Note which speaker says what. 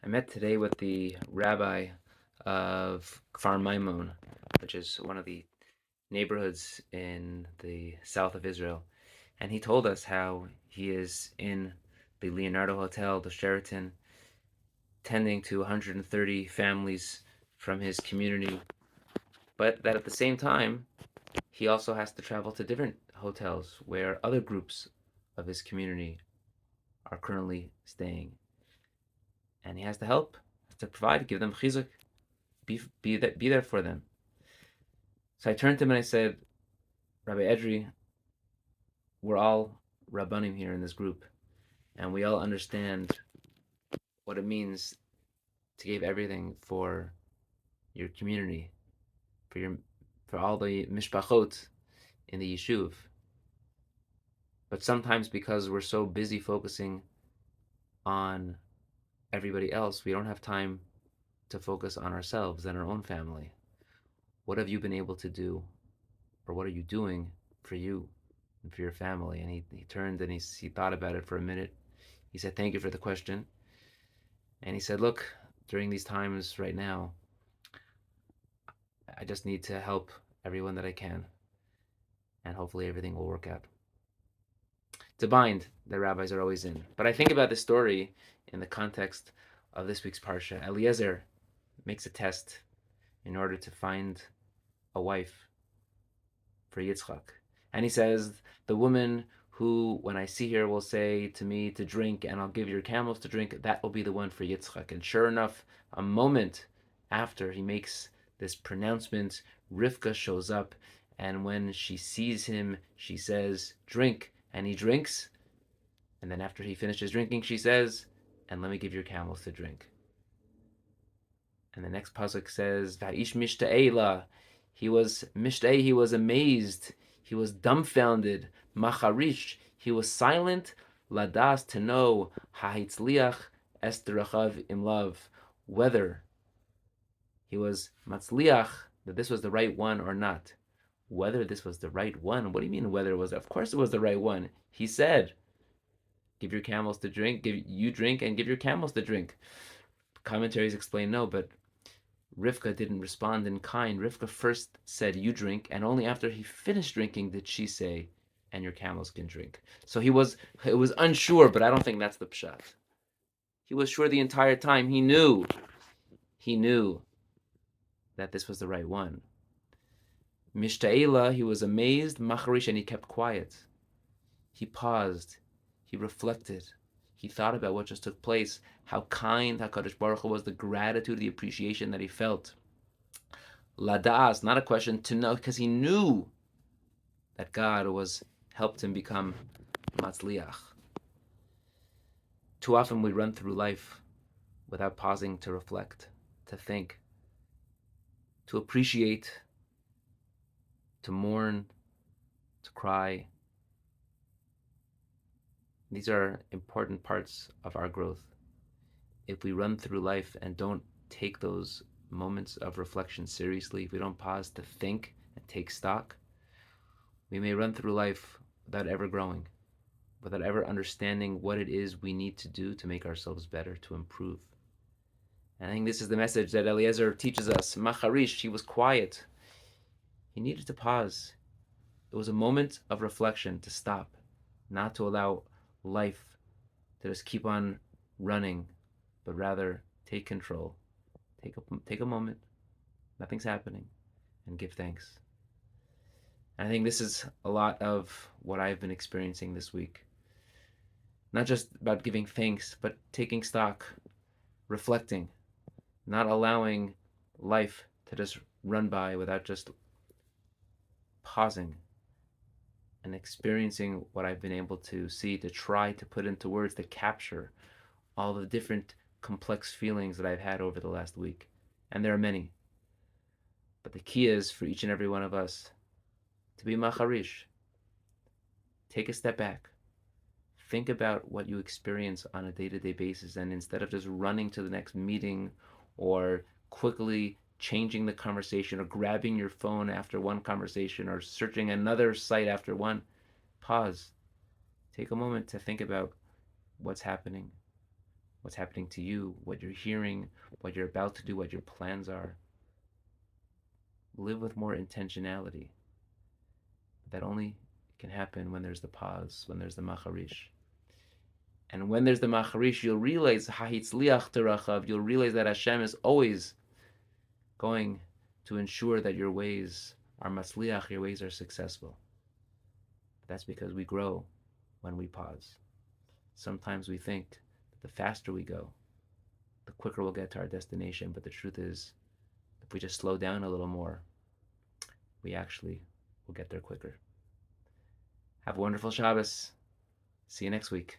Speaker 1: I met today with the rabbi of Kfar Maimon, which is one of the neighborhoods in the south of Israel. And he told us how he is in the Leonardo Hotel, the Sheraton, tending to 130 families from his community, but that at the same time, he also has to travel to different hotels where other groups of his community are currently staying. And he has to help, has to provide, give them chizuk, be there for them. So I turned to him and I said, Rabbi Edry, we're all Rabbanim here in this group, and we all understand what it means to give everything for your community, for all the mishpachot in the yishuv. But sometimes because we're so busy focusing on everybody else, we don't have time to focus on ourselves and our own family. What have you been able to do, or what are you doing for you and for your family? And he turned and he thought about it for a minute. He said, thank you for the question. And he said, look, during these times right now, I just need to help everyone that I can. And hopefully everything will work out. It's a bind that rabbis are always in. But I think about this story in the context of this week's Parsha. Eliezer makes a test in order to find a wife for Yitzchak. And he says, the woman who, when I see her, will say to me to drink, and I'll give your camels to drink, that will be the one for Yitzchak. And sure enough, a moment after he makes this pronouncement, Rivka shows up, and when she sees him, she says, drink, and he drinks. And then after he finishes drinking, she says, and let me give your camels to drink. And the next pasuk says, Va'ish mishta'ela. He was mishta'e, he was amazed, he was dumbfounded, macharish, he was silent, ladas, to know, hahitzliach esterachav imlav, whether he was matzliach, that this was the right one or not. Whether this was the right one, what do you mean whether it was? Of course it was the right one. He said, give your camels to drink, give you drink, and give your camels to drink. Commentaries explain no, but Rivka didn't respond in kind. Rivka first said, you drink, and only after he finished drinking did she say, and your camels can drink. So it was unsure, but I don't think that's the pshat. He was sure the entire time. He knew that this was the right one. Mishta'ela, he was amazed, macharish, and he kept quiet. He paused, he reflected, he thought about what just took place, how kind HaKadosh Baruch Hu was, the gratitude, the appreciation that he felt. Ladas, not a question, to know, because he knew that God was helped him become matzliach. Too often we run through life without pausing to reflect, to think, to appreciate, to mourn, to cry. These are important parts of our growth. If we run through life and don't take those moments of reflection seriously, if we don't pause to think and take stock, we may run through life without ever growing, without ever understanding what it is we need to do to make ourselves better, to improve. And I think this is the message that Eliezer teaches us. Macharish, he was quiet. He needed to pause. It was a moment of reflection, to stop, not to allow life to just keep on running, but rather take control. Take a moment, nothing's happening, and give thanks. And I think this is a lot of what I've been experiencing this week. Not just about giving thanks, but taking stock, reflecting, not allowing life to just run by without just pausing and experiencing what I've been able to see, to try to put into words, to capture all the different complex feelings that I've had over the last week. And there are many. But the key is for each and every one of us to be macharish. Take a step back. Think about what you experience on a day-to-day basis, and instead of just running to the next meeting or quickly changing the conversation or grabbing your phone after one conversation or searching another site after one, pause. Take a moment to think about what's happening, what's happening to you, what you're hearing, what you're about to do, what your plans are. Live with more intentionality. That only can happen when there's the pause, when there's the macharish. And when there's the macharish, you'll realize you'll realize that Hashem is always going to ensure that your ways are matzliach, your ways are successful. That's because we grow when we pause. Sometimes we think that the faster we go, the quicker we'll get to our destination. But the truth is, if we just slow down a little more, we actually will get there quicker. Have a wonderful Shabbos. See you next week.